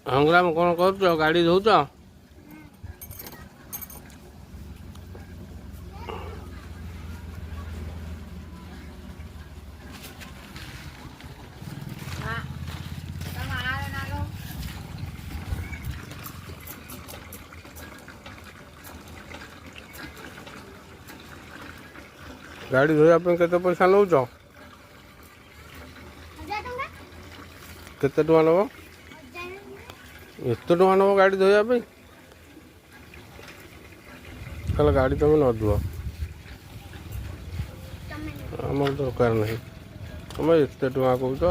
हंग्राम कौन कर गाड़ी धोच गाड़ी धोया केते पैसा नौ केते टका नब एत टका नब गाड़ी धोया कल गाड़ी तुम न धुआ आम दरकार नहीं तुम एत टका कौच